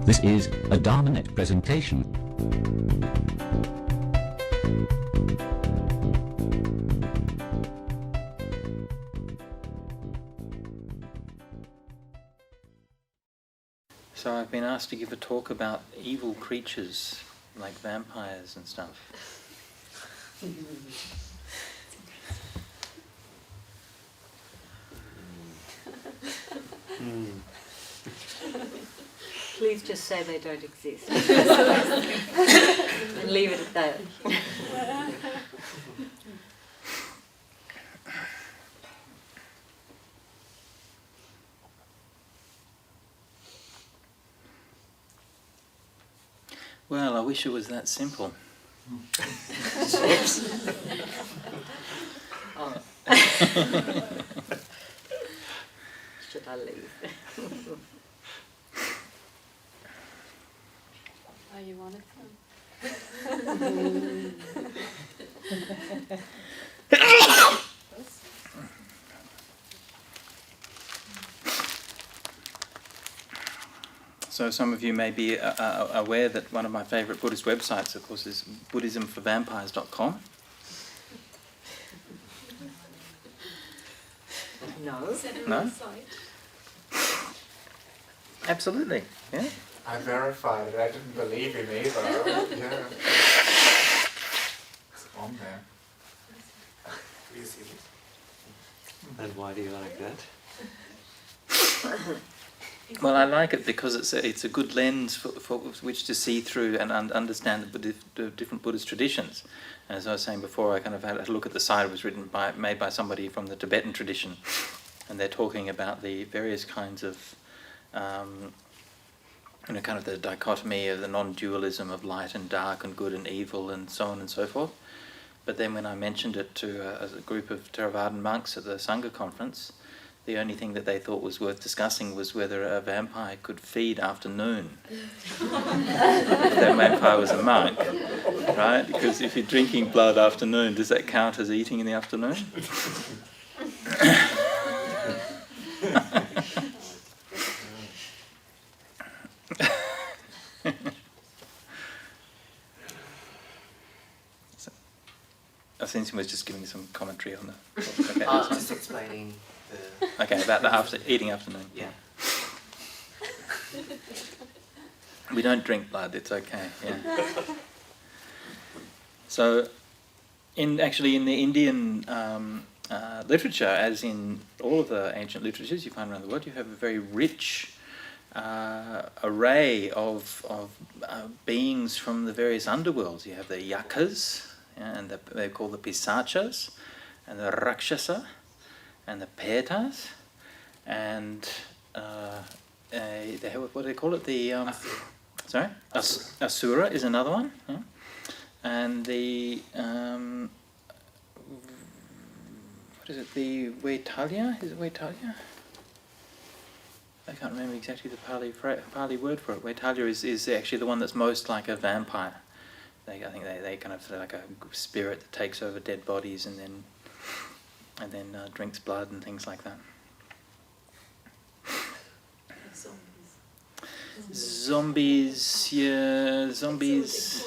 This is a Dhammanet presentation. So I've been asked to give a talk about evil creatures like vampires and stuff. Please just say they don't exist. And leave it at that. Well, I wish it was that simple. Oh. Should I leave? Oh, you wanted some? So some of you may be aware that one of my favourite Buddhist websites, of course, is buddhismforvampires.com. No. No? Absolutely, yeah. I verified it. I didn't believe him either. Yeah. It's on there. Do you see it? And why do you like that? Well, I like it because it's a good lens for which to see through and understand the different Buddhist traditions. And as I was saying before, I kind of had a look at the site. It was made by somebody from the Tibetan tradition, and they're talking about the various kinds of, kind of the dichotomy of the non-dualism of light and dark and good and evil and so on and so forth. But then when I mentioned it to a group of Theravadan monks at the Sangha conference, the only thing that they thought was worth discussing was whether a vampire could feed after noon. If that vampire was a monk, right? Because if you're drinking blood after noon, does that count as eating in the afternoon? Since was just giving some commentary on the. Okay, Just explaining the... okay, about the eating afternoon. Yeah. We don't drink blood. It's okay. Yeah. So, in the Indian literature, as in all of the ancient literatures you find around the world, you have a very rich array of beings from the various underworlds. You have the yakas. And they're called the pisachas, and the rakshasa, and the petas, and what do they call it? The sorry, asura is another one, yeah? And the what is it? The Vaitalia? Is it Vaitalia? I can't remember exactly the Pali word for it. Vaitalia is actually the one that's most like a vampire. I think they kind of like a spirit that takes over dead bodies and then drinks blood and things like that. Zombies, yeah, zombies.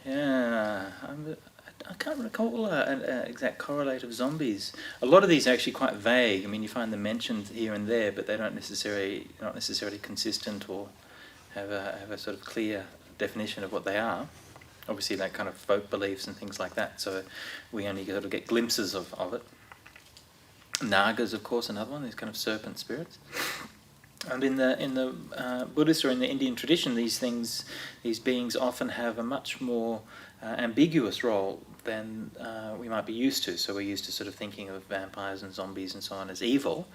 Yeah, I can't recall an exact correlate of zombies. A lot of these are actually quite vague. I mean, you find them mentioned here and there, but they not necessarily consistent or have a sort of clear definition of what they are. Obviously, like kind of folk beliefs and things like that. So we only sort of get glimpses of it. Nagas, of course, another one. These kind of serpent spirits. And in the Buddhist or in the Indian tradition, these beings often have a much more ambiguous role than we might be used to. So we're used to sort of thinking of vampires and zombies and so on as evil.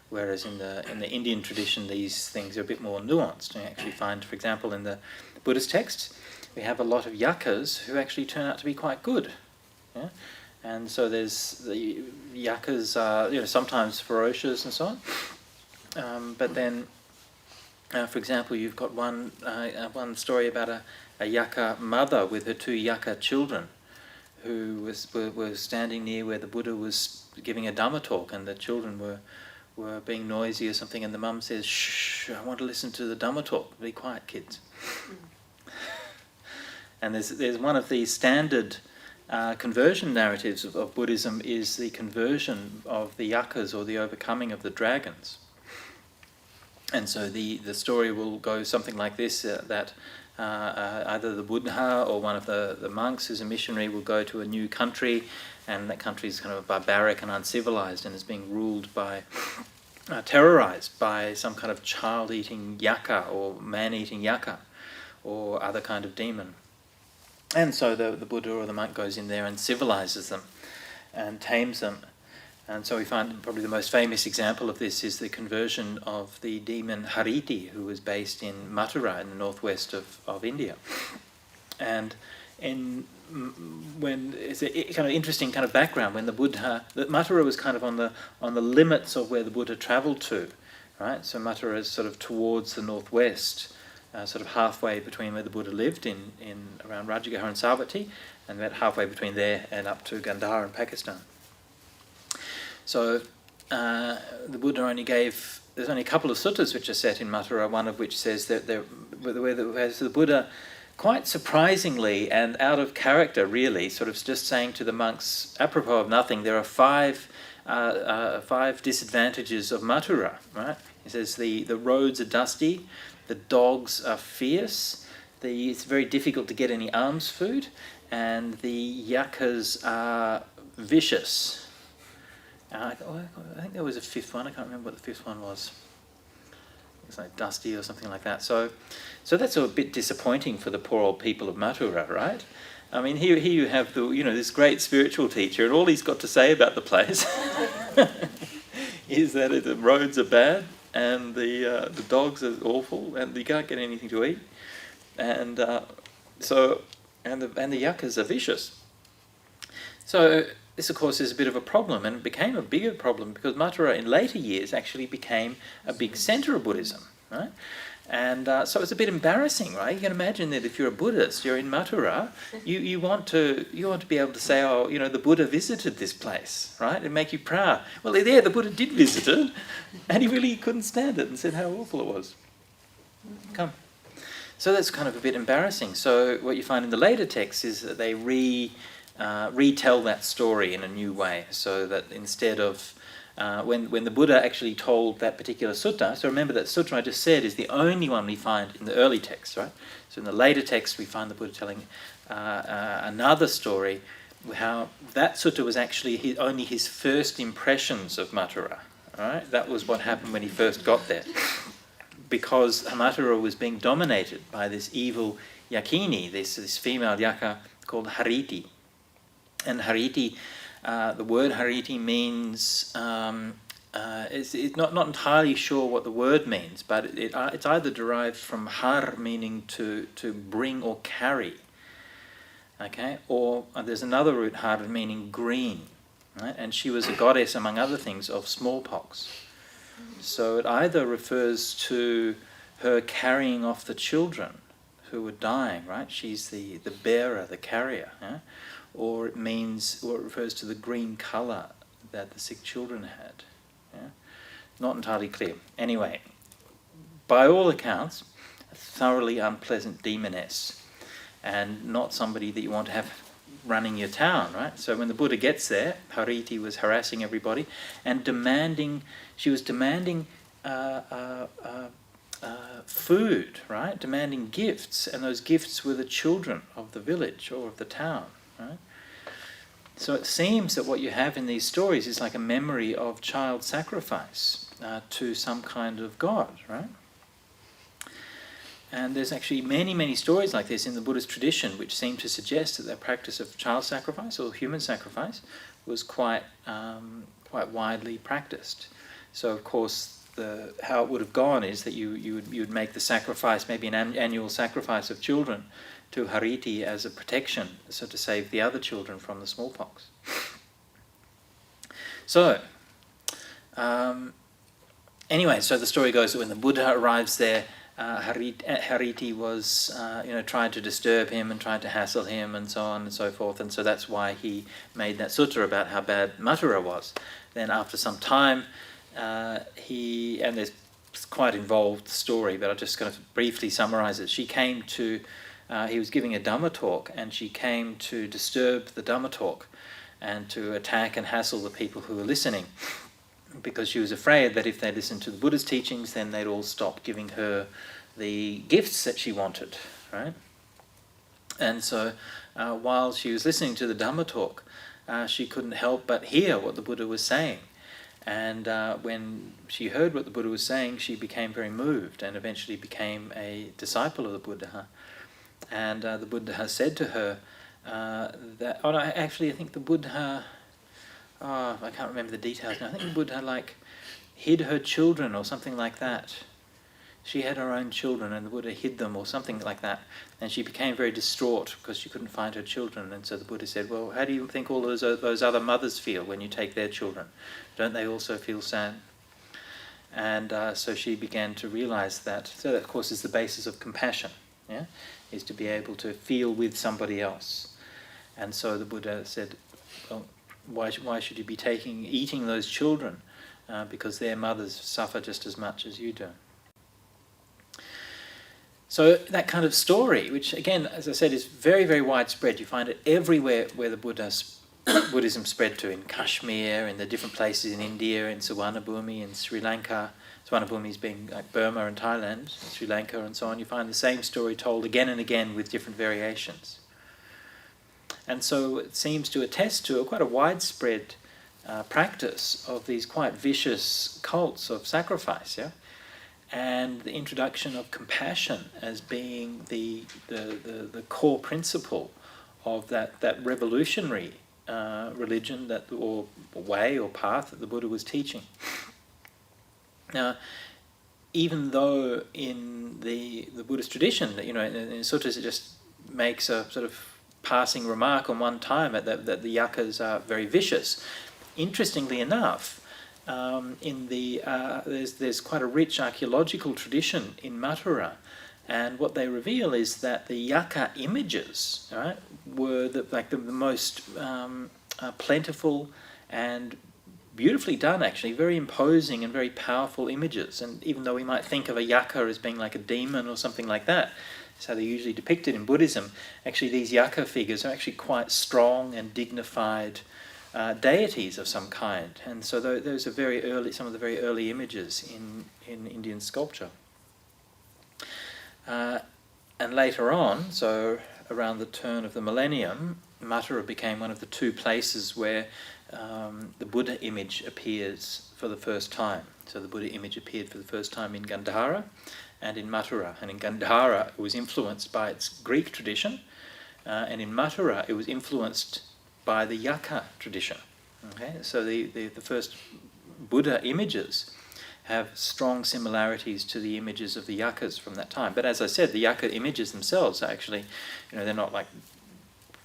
Whereas in the Indian tradition, these things are a bit more nuanced. You actually find, for example, in the Buddhist texts, we have a lot of yakas who actually turn out to be quite good. Yeah? And so there's the yakas are sometimes ferocious and so on. But then, for example, you've got one story about a yaka mother with her 2 yaka children who were standing near where the Buddha was giving a Dhamma talk, and the children were were being noisy or something, and the mum says, "Shh, I want to listen to the Dhamma talk. Be quiet, kids." And there's one of the standard conversion narratives of Buddhism is the conversion of the yakas, or the overcoming of the dragons. And so the story will go something like this, that either the Buddha or one of the monks who's a missionary will go to a new country, and that country is kind of barbaric and uncivilized and is being ruled by, terrorized by some kind of child-eating yaka or man-eating yaka or other kind of demon. And so the Buddha or the monk goes in there and civilizes them and tames them. And so we find probably the most famous example of this is the conversion of the demon Hariti, who was based in Mathura in the northwest of India. And when it's a kind of interesting kind of background, when the Buddha, Mathura was kind of on the limits of where the Buddha travelled to, right? So Mathura is sort of towards the northwest, sort of halfway between where the Buddha lived in around Rajagaha and Savatthi, and about halfway between there and up to Gandhara in Pakistan. So the Buddha there's only a couple of suttas which are set in Mathura, one of which says that the Buddha, quite surprisingly and out of character really, sort of just saying to the monks, apropos of nothing, there are five disadvantages of Mathura, right? He says the roads are dusty, the dogs are fierce, it's very difficult to get any alms food, and the yakas are vicious. I think there was a fifth one. I can't remember what the fifth one was. It was like dusty or something like that. So that's a bit disappointing for the poor old people of Mathura, right? I mean, here you have this great spiritual teacher, and all he's got to say about the place is that the roads are bad, and the dogs are awful, and you can't get anything to eat, and the yakas are vicious. So this, of course, is a bit of a problem, and it became a bigger problem because Mathura in later years actually became a big centre of Buddhism, right? And so it's a bit embarrassing, right? You can imagine that if you're a Buddhist, you're in Mathura, you want to be able to say, oh, the Buddha visited this place, right? And make you proud. Well, the Buddha did visit it, and he really couldn't stand it and said how awful it was. Come. So that's kind of a bit embarrassing. So what you find in the later texts is that they retell that story in a new way, so that instead of when the Buddha actually told that particular sutta, so remember that sutta I just said is the only one we find in the early texts, right? So in the later texts we find the Buddha telling another story, how that sutta was actually only his first impressions of Mathura, right? That was what happened when he first got there, because Mathura was being dominated by this evil yakini, this female yaka called Hariti. And Hariti, the word Hariti means, it's not entirely sure what the word means, but it's either derived from har, meaning to bring or carry, okay? Or there's another root, har, meaning green, right? And she was a goddess, among other things, of smallpox. So it either refers to her carrying off the children who were dying, right? She's the bearer, the carrier, yeah? Or it refers to the green colour that the sick children had. Yeah? Not entirely clear. Anyway, by all accounts, a thoroughly unpleasant demoness, and not somebody that you want to have running your town, right? So when the Buddha gets there, Hariti was harassing everybody and demanding food, right? Demanding gifts, and those gifts were the children of the village or of the town. Right? So it seems that what you have in these stories is like a memory of child sacrifice to some kind of god, right? And there's actually many, many stories like this in the Buddhist tradition which seem to suggest that the practice of child sacrifice or human sacrifice was quite widely practiced. So of course how it would have gone is that you would make the sacrifice, maybe an annual sacrifice of children to Hariti as a protection, so to save the other children from the smallpox. So, anyway, so the story goes that when the Buddha arrives there, Hariti was, tried to disturb him and tried to hassle him and so on and so forth, and so that's why he made that sutta about how bad Mathura was. Then after some time, and there's quite involved story, but I'll just kind of briefly summarise it. She came to, he was giving a Dhamma talk, and she came to disturb the Dhamma talk and to attack and hassle the people who were listening, because she was afraid that if they listened to the Buddha's teachings, then they'd all stop giving her the gifts that she wanted, right? And so while she was listening to the Dhamma talk, she couldn't help but hear what the Buddha was saying. And when she heard what the Buddha was saying, she became very moved and eventually became a disciple of the Buddha. And the Buddha said to her that, oh no, actually I think the Buddha, I can't remember the details now, I think the Buddha hid her children or something like that. She had her own children and the Buddha hid them or something like that. And she became very distraught because she couldn't find her children. And so the Buddha said, well, how do you think all those other mothers feel when you take their children? Don't they also feel sad? And so she began to realize that. So that, of course, is the basis of compassion, yeah? Is to be able to feel with somebody else. And so the Buddha said, well, why should you be eating those children? Because their mothers suffer just as much as you do. So that kind of story, which again, as I said, is very, very widespread. You find it everywhere where the Buddhism spread to, in Kashmir, in the different places in India, in Suvarnabhumi, in Sri Lanka. Suvarnabhumi being like Burma and Thailand, Sri Lanka and so on. You find the same story told again and again with different variations. And so it seems to attest to quite a widespread practice of these quite vicious cults of sacrifice, yeah? And the introduction of compassion as being the core principle of that revolutionary religion or way or path that the Buddha was teaching. Now, even though in the Buddhist tradition, in sutras it just makes a sort of passing remark on one time that the yakas are very vicious, interestingly enough, there's quite a rich archaeological tradition in Mathura, and what they reveal is that the yaka images, right, were the most plentiful and beautifully done, actually, very imposing and very powerful images. And even though we might think of a yaka as being like a demon or something like that, that's how they're usually depicted in Buddhism, actually these yaka figures are actually quite strong and dignified deities of some kind. And so those are some of the very early images in Indian sculpture. And later on, so around the turn of the millennium, Mathura became one of the two places where the Buddha image appears for the first time. So the Buddha image appeared for the first time in Gandhara and in Mathura. And in Gandhara it was influenced by its Greek tradition, and in Mathura it was influenced by the yaka tradition. Okay, so the first Buddha images have strong similarities to the images of the yakas from that time. But as I said, the yaka images themselves are actually, they're not like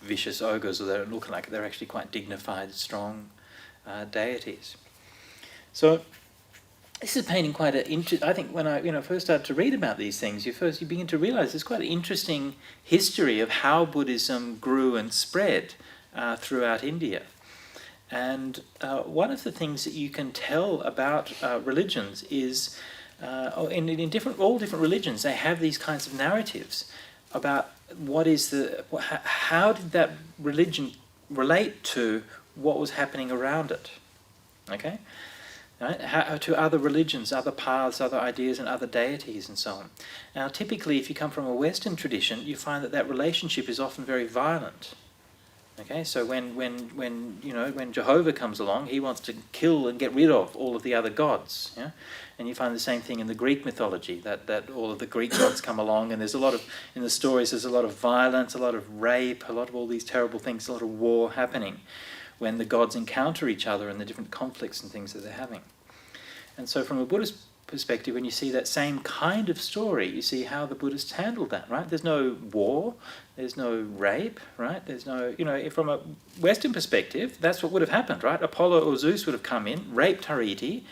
vicious ogres, or they don't look like it. They're actually quite dignified, strong deities. So this is painting quite I think when I first started to read about these things, you begin to realize there's quite an interesting history of how Buddhism grew and spread throughout India. And one of the things that you can tell about religions is, in all different religions, they have these kinds of narratives about how did that religion relate to what was happening around it. Okay? Right? To other religions, other paths, other ideas, and other deities, and so on. Now, typically, if you come from a Western tradition, you find that relationship is often very violent. Okay, so when Jehovah comes along, he wants to kill and get rid of all of the other gods. Yeah, and you find the same thing in the Greek mythology, that all of the Greek gods come along, and there's a lot of, in the stories, there's a lot of violence, a lot of rape, a lot of all these terrible things, a lot of war happening when the gods encounter each other and the different conflicts and things that they're having. And so from a Buddhist perspective, when you see that same kind of story, you see how the Buddhists handled that, right? There's no war, there's no rape, right? There's no, from a Western perspective, that's what would have happened, right? Apollo or Zeus would have come in, raped Hariti,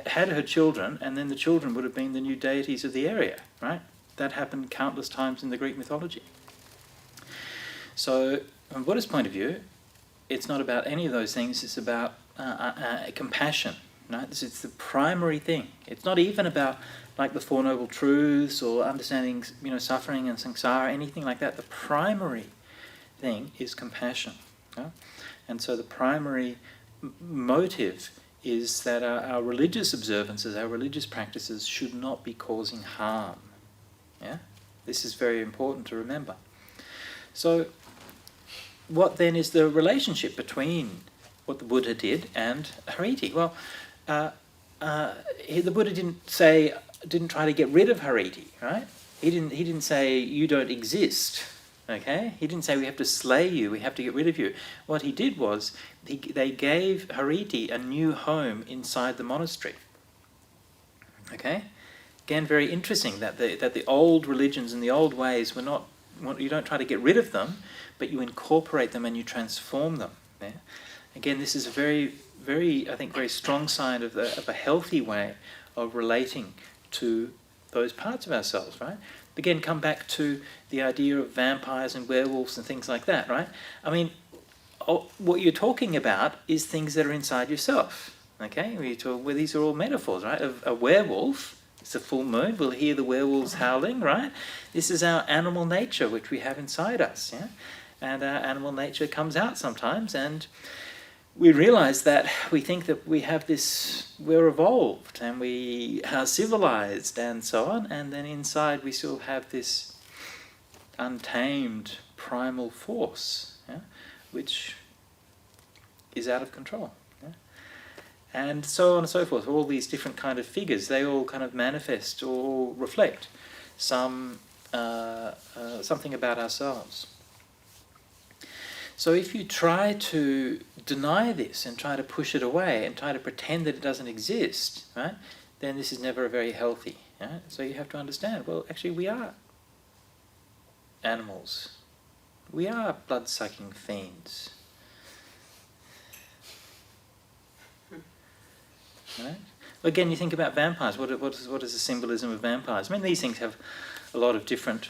had her children, and then the children would have been the new deities of the area, right? That happened countless times in the Greek mythology. So, from a Buddhist point of view, it's not about any of those things, it's about compassion. right? It's the primary thing. It's not even about like the Four Noble Truths or understanding, suffering and samsara, anything like that. The primary thing is compassion. Yeah? And so the primary motive is that our religious observances, our religious practices should not be causing harm. Yeah? This is very important to remember. So what then is the relationship between what the Buddha did and Hariti? Well, the Buddha didn't try to get rid of Hariti, right? He didn't say you don't exist. Okay, he didn't say we have to slay you, we have to get rid of you. What he did was they gave Hariti a new home inside the monastery. Okay, again, very interesting that the old religions and the old ways were not. You don't try to get rid of them, but you incorporate them and you transform them. Yeah? Again, this is a very, very, I think, very strong sign of a healthy way of relating to those parts of ourselves, right? Again, come back to the idea of vampires and werewolves and things like that, right? I mean, what you're talking about is things that are inside yourself, okay? These are all metaphors, right? A werewolf, it's a full moon, we'll hear the werewolves howling, right? This is our animal nature, which we have inside us, yeah? And our animal nature comes out sometimes, and we realize that we think that we have this, we're evolved and we are civilized and so on, and then inside we still have this untamed primal force, yeah, which is out of control. Yeah? And so on and so forth. All these different kind of figures, they all kind of manifest or reflect something about ourselves. So if you try to deny this and try to push it away and try to pretend that it doesn't exist, right, then this is never very healthy. Right? So you have to understand, well, actually we are animals. We are blood-sucking fiends. Right? Again, you think about vampires. What is the symbolism of vampires? I mean, these things have a lot of different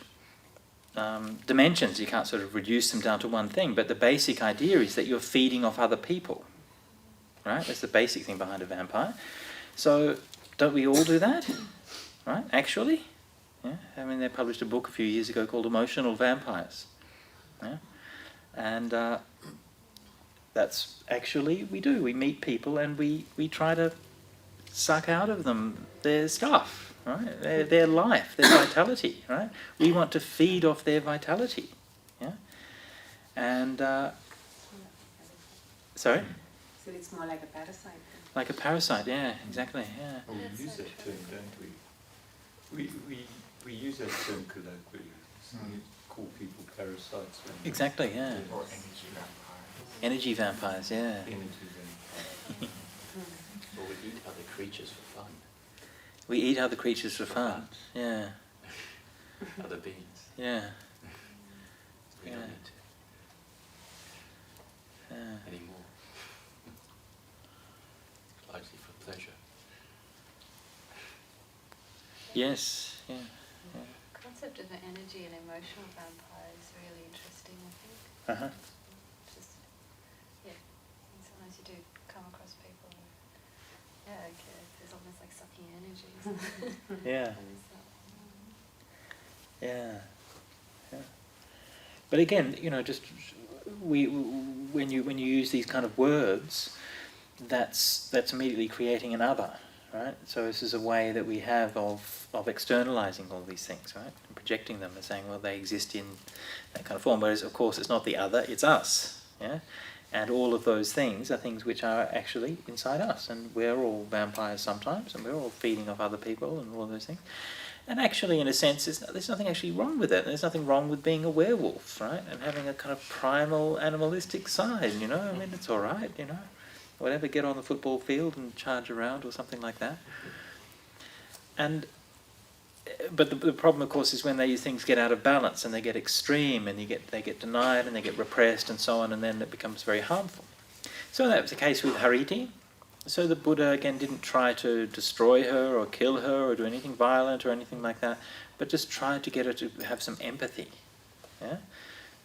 dimensions. You can't sort of reduce them down to one thing, but the basic idea is that you're feeding off other people, right? That's the basic thing behind a vampire. So don't we all do that, right? Actually, yeah. I mean, they published a book a few years ago called Emotional Vampires, yeah? And that's actually we do. We meet people and we try to suck out of them their stuff. Right, their life, their vitality. Right, we want to feed off their vitality. Yeah, and sorry. So it's more like a parasite. Like a parasite. Yeah, exactly. Yeah. Well, we use that term, don't we? We use that term colloquially. So we call people parasites. Exactly. Yeah. Or energy vampires. Energy vampires. Yeah. Energy vampires. Or we eat other creatures for fun. We eat other creatures for fun. Yeah. Other beings. Yeah. We don't need to anymore. Largely for pleasure. Yes. Yeah. The concept of an energy and emotional vampire is really interesting, I think. Uh-huh. Just, yeah, and sometimes you do come across people who, yeah, okay, there's almost like sucking energies. Yeah. And so, Yeah. Yeah. But again, just when you use these kind of words, that's immediately creating an other, right? So this is a way that we have of externalizing all these things, right? And projecting them and saying, well, they exist in that kind of form. Whereas, of course, it's not the other; it's us. Yeah. And all of those things are things which are actually inside us, and we're all vampires sometimes, and we're all feeding off other people and all of those things. And actually, in a sense, there's nothing actually wrong with it. There's nothing wrong with being a werewolf, right? And having a kind of primal, animalistic side, I mean, it's all right, Whatever, get on the football field and charge around or something like that. But the problem, of course, is when these things get out of balance and they get extreme and they get denied and they get repressed and so on, and then it becomes very harmful. So that was the case with Hariti. So the Buddha, again, didn't try to destroy her or kill her or do anything violent or anything like that, but just tried to get her to have some empathy, yeah?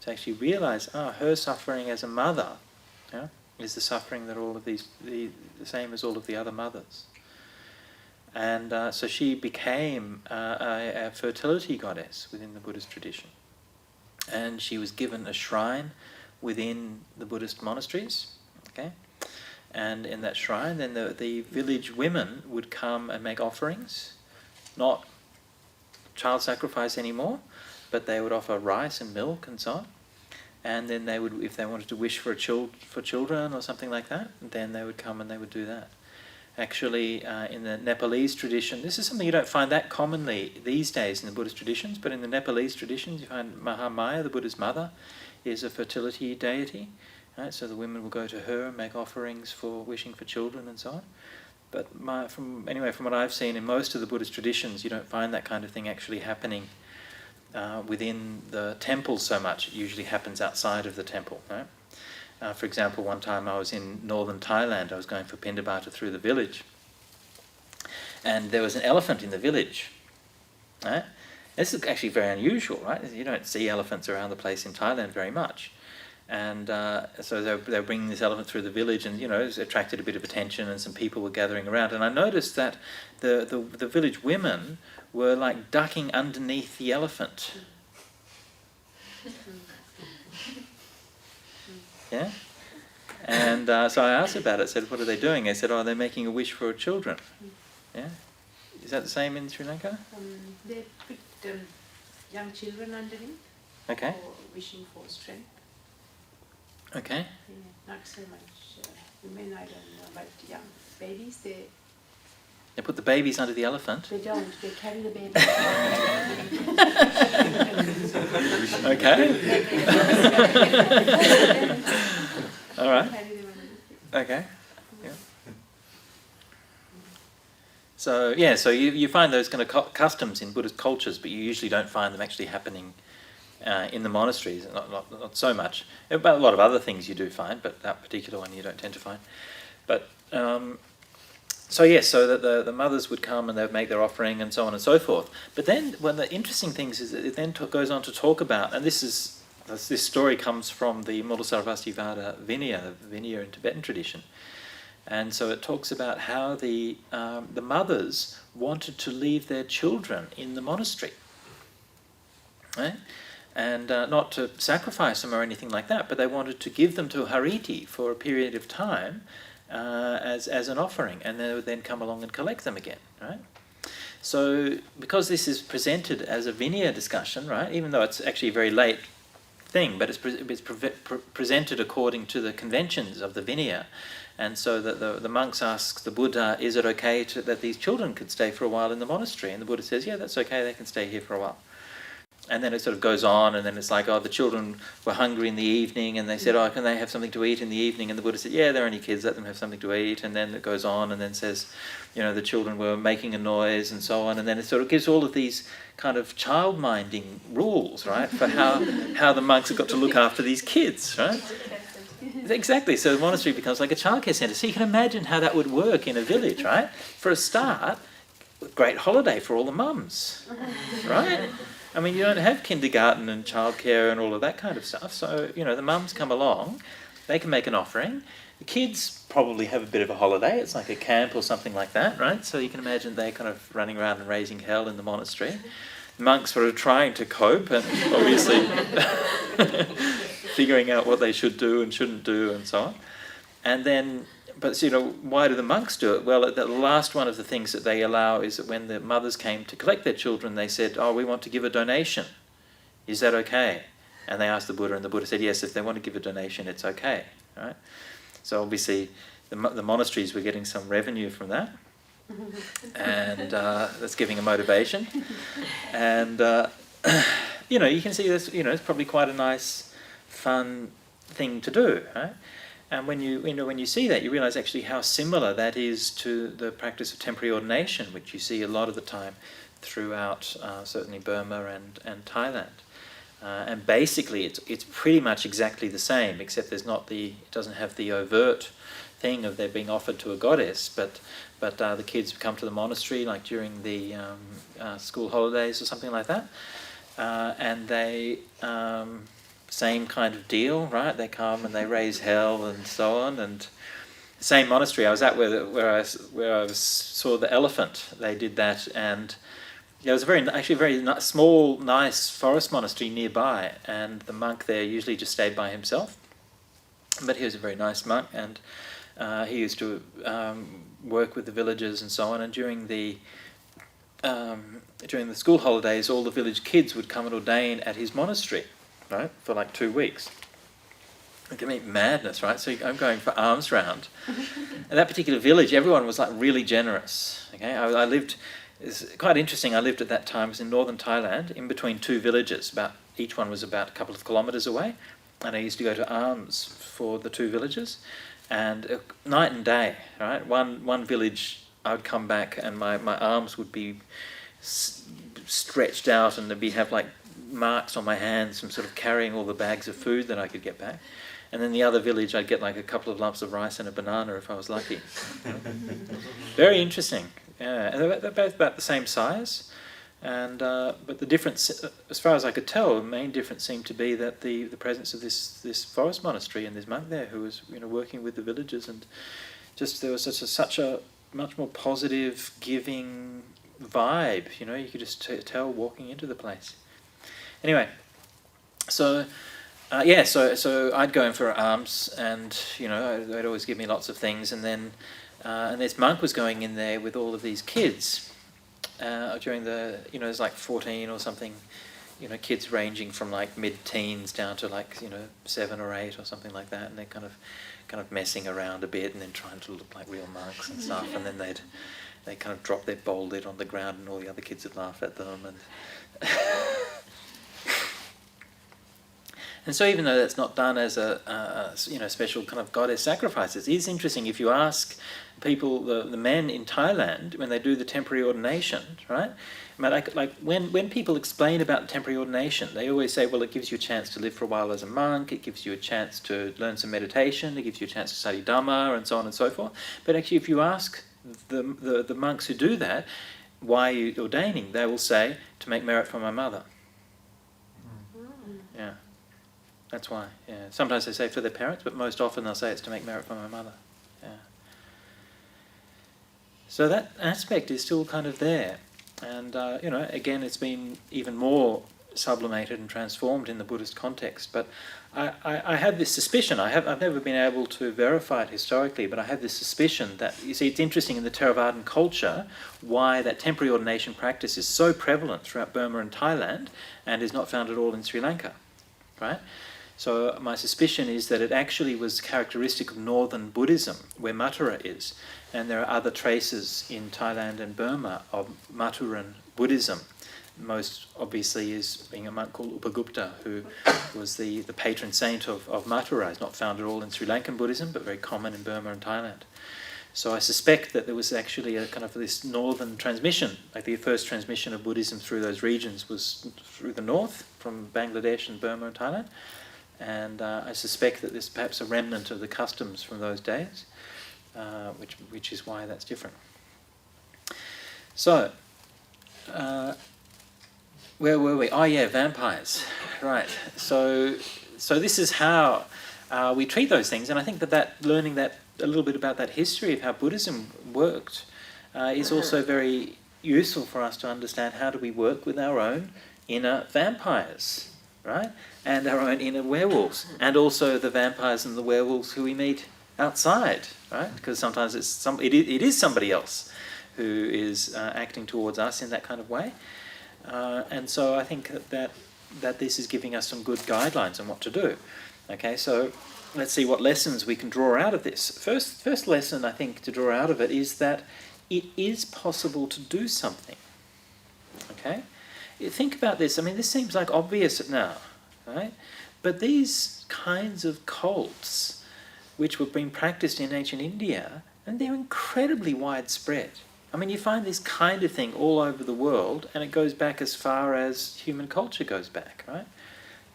To actually realize, her suffering as a mother, yeah, is the suffering that all of these, the same as all of the other mothers. And so she became a fertility goddess within the Buddhist tradition. And she was given a shrine within the Buddhist monasteries, okay? And in that shrine, then the village women would come and make offerings, not child sacrifice anymore, but they would offer rice and milk and so on. And then they would, if they wanted to wish for children or something like that, then they would come and they would do that. Actually, in the Nepalese tradition, this is something you don't find that commonly these days in the Buddhist traditions, but in the Nepalese traditions you find Mahamaya, the Buddha's mother, is a fertility deity. Right? So the women will go to her and make offerings for wishing for children and so on. But from what I've seen in most of the Buddhist traditions, you don't find that kind of thing actually happening within the temple so much. It usually happens outside of the temple. Right? For example, one time I was in northern Thailand. I was going for Pindabata through the village, and there was an elephant in the village. Right? This is actually very unusual, right? You don't see elephants around the place in Thailand very much. And so they were bringing this elephant through the village, and it attracted a bit of attention, and some people were gathering around. And I noticed that the village women were like ducking underneath the elephant. Yeah? And so I asked about it, said, what are they doing? They said, they're making a wish for children. Yeah? Is that the same in Sri Lanka? They put young children underneath. Okay. For wishing for strength. Okay. Yeah, not so much women, I don't know, but young babies, they put the babies under the elephant? They don't, they carry the baby. Okay. All right. Okay. Yeah. So you find those kind of customs in Buddhist cultures, but you usually don't find them actually happening in the monasteries. Not so much. About a lot of other things you do find, but that particular one you don't tend to find. But so that the mothers would come and they would make their offering and so on and so forth. But then one of the interesting things is that it then goes on to talk about, and this story comes from the Mulasarvastivada Vinaya, the Vinaya in Tibetan tradition. And so it talks about how the mothers wanted to leave their children in the monastery. Right? And not to sacrifice them or anything like that, but they wanted to give them to Hariti for a period of time as an offering, and they would then come along and collect them again, right? So because this is presented as a Vinaya discussion, right, even though it's actually a very late thing, but it's presented according to the conventions of the Vinaya, and so that the monks ask the Buddha, is it okay that these children could stay for a while in the monastery? And the Buddha says, yeah, that's okay, they can stay here for a while. And then it sort of goes on, and then it's like, the children were hungry in the evening, and they said, can they have something to eat in the evening? And the Buddha said, yeah, they're only kids, let them have something to eat. And then it goes on, and then says, the children were making a noise, and so on. And then it sort of gives all of these kind of child-minding rules, right, for how the monks have got to look after these kids, right? Exactly, so the monastery becomes like a childcare centre. So you can imagine how that would work in a village, right? For a start, a great holiday for all the mums, right? I mean, you don't have kindergarten and childcare and all of that kind of stuff. So, the mums come along, they can make an offering. The kids probably have a bit of a holiday. It's like a camp or something like that, right? So you can imagine they kind of running around and raising hell in the monastery. The monks were trying to cope and obviously figuring out what they should do and shouldn't do and so on. And then, but why do the monks do it? Well, the last one of the things that they allow is that when the mothers came to collect their children, they said, we want to give a donation. Is that okay? And they asked the Buddha, and the Buddha said, yes, if they want to give a donation, it's okay. Right? So obviously the monasteries were getting some revenue from that, and that's giving a motivation. And, you can see this, it's probably quite a nice, fun thing to do, right? And when you see that, you realise actually how similar that is to the practice of temporary ordination, which you see a lot of the time throughout certainly Burma and Thailand. And basically, it's pretty much exactly the same, except it doesn't have the overt thing of there being offered to a goddess, but the kids come to the monastery like during the school holidays or something like that, and they same kind of deal, right? They come and they raise hell and so on. And the same monastery I was at, where I saw the elephant, they did that, and there was a very small, nice forest monastery nearby, and the monk there usually just stayed by himself. But he was a very nice monk, and he used to work with the villagers and so on. And during the school holidays, all the village kids would come and ordain at his monastery, right, for like 2 weeks. Look at me, madness, right? So I'm going for alms round. And that particular village, everyone was like really generous. Okay, I lived. It's quite interesting. I lived at that time. It was in northern Thailand, in between two villages. Each one was about a couple of kilometres away, and I used to go to alms for the two villages, and night and day. Right, one village, I would come back, and my arms would be stretched out, and there'd have like marks on my hands from sort of carrying all the bags of food that I could get back. And then the other village, I'd get like a couple of lumps of rice and a banana if I was lucky. Very interesting. Yeah, and they're both about the same size, and but the difference, as far as I could tell, the main difference seemed to be that the presence of this forest monastery and this monk there who was working with the villagers, and just there was such a much more positive, giving vibe. You could just tell walking into the place. Anyway, so I'd go in for alms, and they'd always give me lots of things, and then this monk was going in there with all of these kids during the there's like 14 or something, kids ranging from like mid-teens down to like 7 or 8 or something like that, and they're kind of messing around a bit and then trying to look like real monks and stuff, and then they kind of drop their bowl lid on the ground, and all the other kids would laugh at them, and and so even though that's not done as a special kind of goddess sacrifices, it is interesting if you ask people, the men in Thailand, when they do the temporary ordination, right? Like when people explain about temporary ordination, they always say, well, it gives you a chance to live for a while as a monk, it gives you a chance to learn some meditation, it gives you a chance to study Dhamma, and so on and so forth. But actually, if you ask the monks who do that, why are you ordaining? They will say, to make merit for my mother. Yeah. That's why, yeah. Sometimes they say for their parents, but most often they'll say it's to make merit for my mother. Yeah. So that aspect is still kind of there. And, again, it's been even more sublimated and transformed in the Buddhist context. But I have this suspicion, I've never been able to verify it historically, but I have this suspicion that, you see, it's interesting in the Theravadan culture why that temporary ordination practice is so prevalent throughout Burma and Thailand and is not found at all in Sri Lanka, right? So my suspicion is that it actually was characteristic of northern Buddhism, where Mathura is. And there are other traces in Thailand and Burma of Mathuran Buddhism. Most obviously is being a monk called Upagupta, who was the patron saint of Mathura. It's not found at all in Sri Lankan Buddhism, but very common in Burma and Thailand. So I suspect that there was actually a kind of this northern transmission, like the first transmission of Buddhism through those regions was through the north, from Bangladesh and Burma and Thailand. And I suspect that there's perhaps a remnant of the customs from those days, which is why that's different. So, where were we? Oh yeah, vampires. Right. So this is how we treat those things, and I think that learning that a little bit about that history of how Buddhism worked is also very useful for us to understand how do we work with our own inner vampires, right? And our own inner werewolves, and also the vampires and the werewolves who we meet outside, right? Because sometimes it is somebody else who is acting towards us in that kind of way, and so I think that this is giving us some good guidelines on what to do. Okay, so let's see what lessons we can draw out of this. First lesson I think to draw out of it is that it is possible to do something. Okay, think about this. I mean, this seems like obvious now. Right? But these kinds of cults, which were being practiced in ancient India, and they're incredibly widespread. I mean, you find this kind of thing all over the world, and it goes back as far as human culture goes back, right?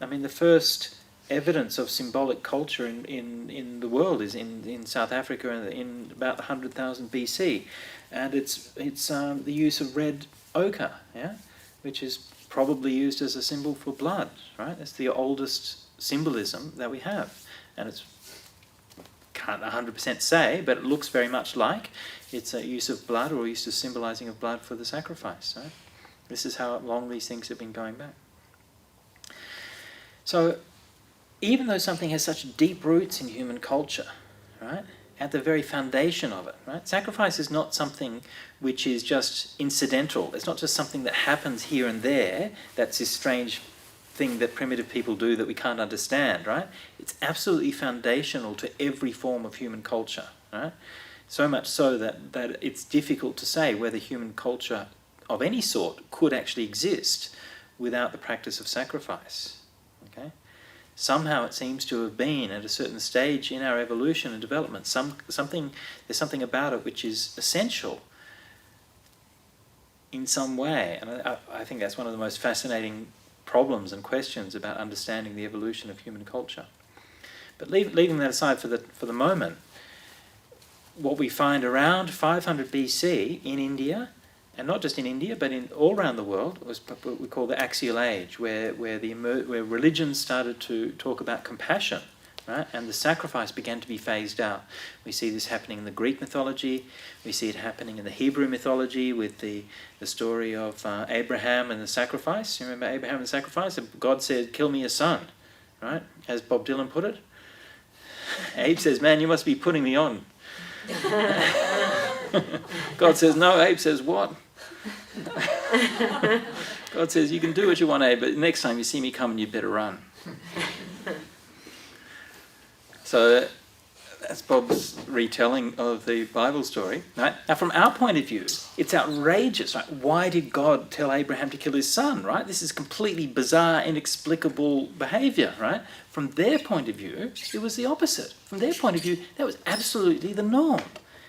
I mean, the first evidence of symbolic culture in the world is in South Africa in about 100,000 BC, and it's the use of red ochre, yeah, which is probably used as a symbol for blood, right? It's the oldest symbolism that we have. And it's, can't 100% say, but it looks very much like it's a use of blood or use of symbolizing of blood for the sacrifice. Right? This is how long these things have been going back. So even though something has such deep roots in human culture, right, at the very foundation of it, right, sacrifice is not something which is just incidental. It's not just something that happens here and there. That's this strange thing that primitive people do that we can't understand, right? It's absolutely foundational to every form of human culture, right? So much so that it's difficult to say whether human culture of any sort could actually exist without the practice of sacrifice. Okay? Somehow it seems to have been at a certain stage in our evolution and development. There's something about it which is essential in some way, and I think that's one of the most fascinating problems and questions about understanding the evolution of human culture. But leaving that aside for the moment, what we find around 500 BC in India, and not just in India, but in all around the world, was what we call the Axial Age, where religions started to talk about compassion, right? And the sacrifice began to be phased out. We see this happening in the Greek mythology. We see it happening in the Hebrew mythology with the story of Abraham and the sacrifice. You remember Abraham and the sacrifice? God said, "Kill me a son," right? As Bob Dylan put it. Abe says, "Man, you must be putting me on." God says, "No." Abe says, "What?" God says, "You can do what you want, Abe, but next time you see me coming, you'd better run." So that's Bob's retelling of the Bible story. Right? Now, from our point of view, it's outrageous. Right? Why did God tell Abraham to kill his son? Right? This is completely bizarre, inexplicable behaviour. Right? From their point of view, it was the opposite. From their point of view, that was absolutely the norm.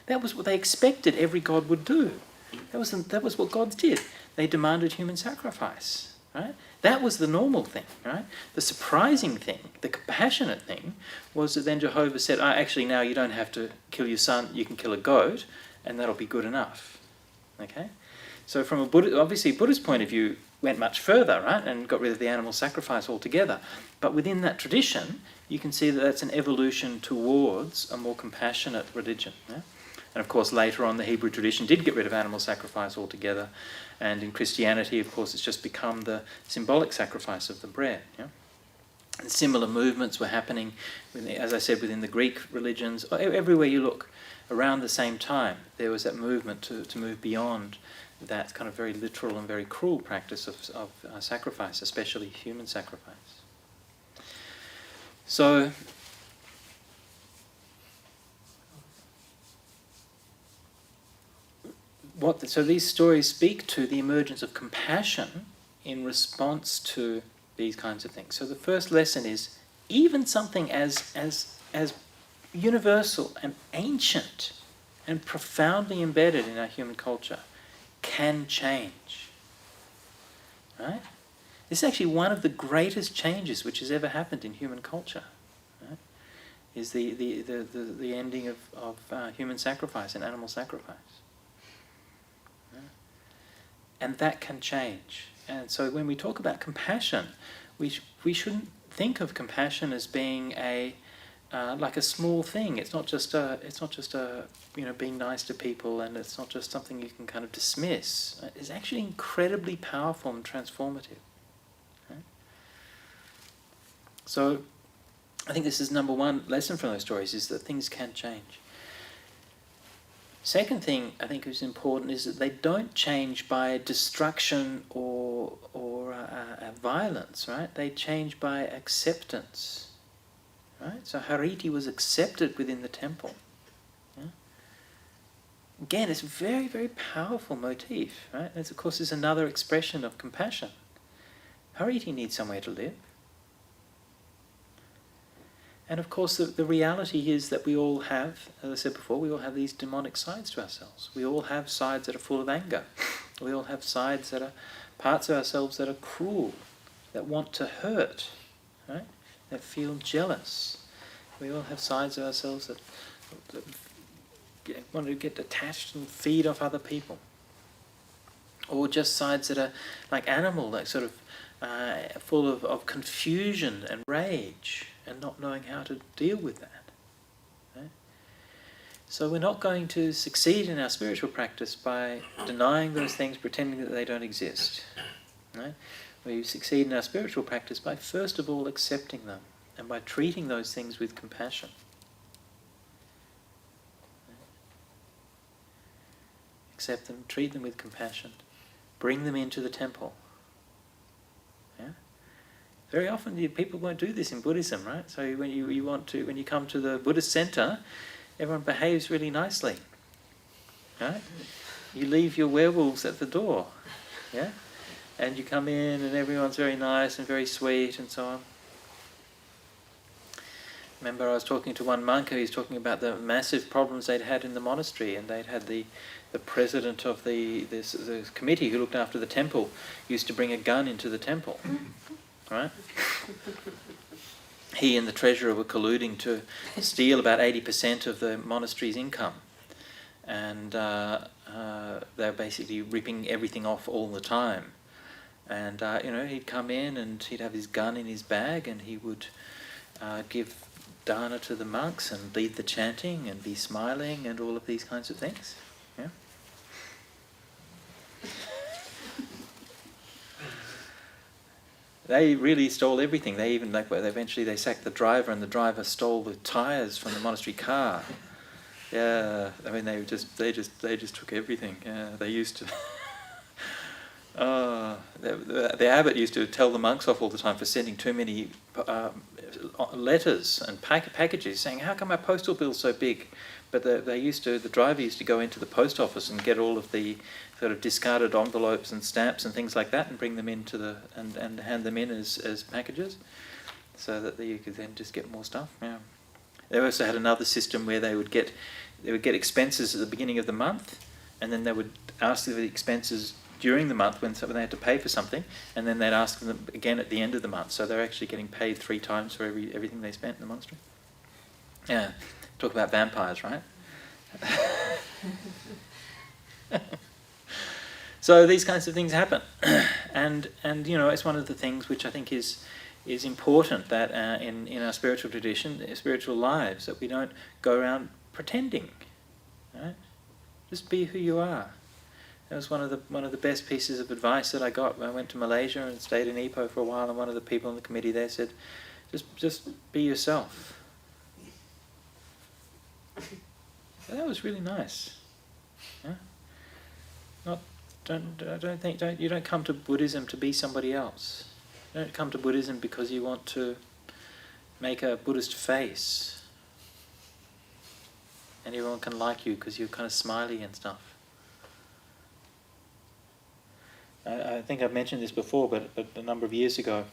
That was what they expected every God would do. That was what gods did. They demanded human sacrifice. Right? That was the normal thing. Right? The surprising thing, the compassionate thing, was that then Jehovah said, actually now you don't have to kill your son, you can kill a goat, and that'll be good enough. Okay? So from a Buddhist point of view, went much further, right, and got rid of the animal sacrifice altogether. But within that tradition, you can see that that's an evolution towards a more compassionate religion. Yeah? And of course, later on, the Hebrew tradition did get rid of animal sacrifice altogether. And in Christianity, of course, it's just become the symbolic sacrifice of the bread. Yeah? And similar movements were happening, as I said, within the Greek religions. Everywhere you look, around the same time, there was that movement to move beyond that kind of very literal and very cruel practice of sacrifice, especially human sacrifice. So these stories speak to the emergence of compassion in response to these kinds of things. So the first lesson is even something as universal and ancient and profoundly embedded in our human culture can change. Right? This is actually one of the greatest changes which has ever happened in human culture. Right? Is the ending of human sacrifice and animal sacrifice. And that can change. And so when we talk about compassion, we shouldn't think of compassion as being like a small thing. It's not just being nice to people, and it's not just something you can kind of dismiss. It's actually incredibly powerful and transformative. Right? So I think this is number one lesson from those stories, is that things can change. Second thing I think is important is that they don't change by destruction or violence, right? They change by acceptance, right? So Hariti was accepted within the temple. Yeah? Again, it's a very, very powerful motif, right? And of course, is another expression of compassion. Hariti needs somewhere to live. And of course, the reality is that we all have, as I said before, we all have these demonic sides to ourselves. We all have sides that are full of anger. We all have sides that are parts of ourselves that are cruel, that want to hurt, right? That feel jealous. We all have sides of ourselves that want to get attached and feed off other people. Or just sides that are like animal, like sort of full of confusion and rage and not knowing how to deal with that. Right? So we're not going to succeed in our spiritual practice by denying those things, pretending that they don't exist. Right? We succeed in our spiritual practice by first of all accepting them and by treating those things with compassion. Accept them, treat them with compassion, bring them into the temple. Yeah? Very often people won't do this in Buddhism, right? So when you come to the Buddhist center, everyone behaves really nicely. Right? You leave your werewolves at the door. Yeah? And you come in and everyone's very nice and very sweet and so on. Remember I was talking to one monk who was talking about the massive problems they'd had in the monastery, and they'd had the president of the committee who looked after the temple used to bring a gun into the temple. Right? He and the treasurer were colluding to steal about 80% of the monastery's income. And they were basically ripping everything off all the time. And he'd come in and he'd have his gun in his bag, and he would give dana to the monks and lead the chanting and be smiling and all of these kinds of things. Yeah? They really stole everything. They even eventually they sacked the driver, and the driver stole the tires from the monastery car. Yeah, I mean they just took everything. Yeah, they used to. The abbot used to tell the monks off all the time for sending too many letters and packages, saying, "How come our postal bill's so big?" But the driver used to go into the post office and get all of the sort of discarded envelopes and stamps and things like that, and bring them into and hand them in as packages, so that you could then just get more stuff. Yeah. They also had another system where they would get expenses at the beginning of the month, and then they would ask for the expenses during the month when they had to pay for something, and then they'd ask them again at the end of the month. So they're actually getting paid 3 times for everything they spent in the monastery. Yeah, talk about vampires, right? So these kinds of things happen, and it's one of the things which I think is important that in our spiritual tradition, spiritual lives, that we don't go around pretending. Right? Just be who you are. That was one of the best pieces of advice that I got when I went to Malaysia and stayed in Ipoh for a while, and one of the people in the committee there said, just be yourself. And that was really nice. Yeah? You don't come to Buddhism to be somebody else. You don't come to Buddhism because you want to make a Buddhist face and everyone can like you because you're kind of smiley and stuff. I think I've mentioned this before, but a number of years ago,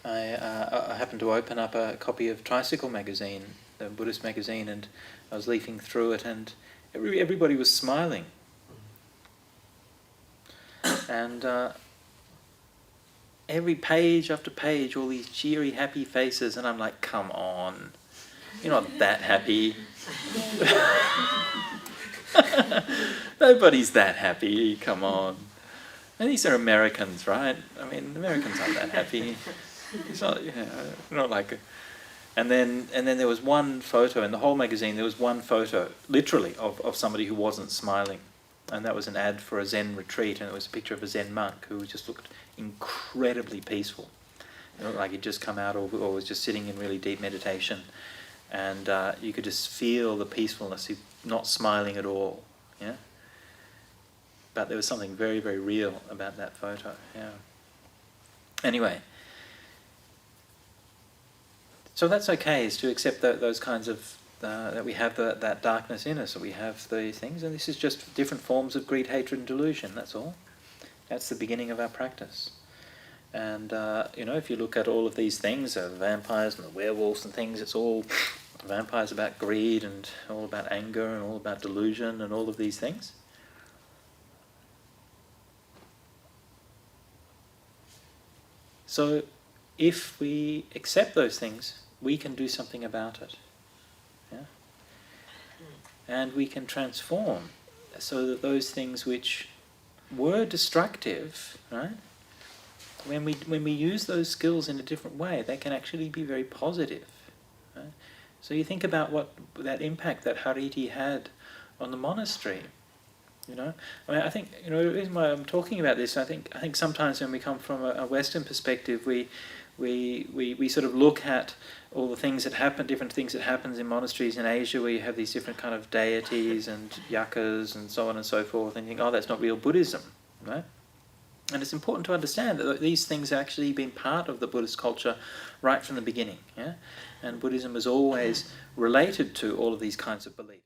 I happened to open up a copy of Tricycle magazine, the Buddhist magazine, and I was leafing through it, and everybody was smiling. And every page after page, all these cheery, happy faces, and I'm like, come on, you're not that happy. Nobody's that happy, come on. And these are Americans, right? I mean, Americans aren't that happy. It's not, not like... And then there was one photo, in the whole magazine, there was one photo, literally, of somebody who wasn't smiling. And that was an ad for a Zen retreat, and it was a picture of a Zen monk who just looked incredibly peaceful. It looked like he'd just come out or was just sitting in really deep meditation. And you could just feel the peacefulness. He's not smiling at all. Yeah. But there was something very, very real about that photo. Yeah. Anyway, so that's okay, is to accept those kinds of that we have that darkness in us, that we have these things, and this is just different forms of greed, hatred, and delusion. That's all. That's the beginning of our practice. And if you look at all of these things, the vampires and the werewolves and things, it's all vampires about greed and all about anger and all about delusion and all of these things. So if we accept those things, we can do something about it. Yeah? And we can transform so that those things which were destructive, right, when we use those skills in a different way, they can actually be very positive. Right? So you think about what that impact that Hariti had on the monastery. You know, I mean, I think, you know, the reason why I'm talking about this, I think sometimes when we come from a Western perspective, we sort of look at all the things that happen, different things that happens in monasteries in Asia, where you have these different kind of deities and yakas and so on and so forth, and you think, oh, that's not real Buddhism, right? And it's important to understand that these things have actually been part of the Buddhist culture right from the beginning, yeah? And Buddhism has always related to all of these kinds of beliefs.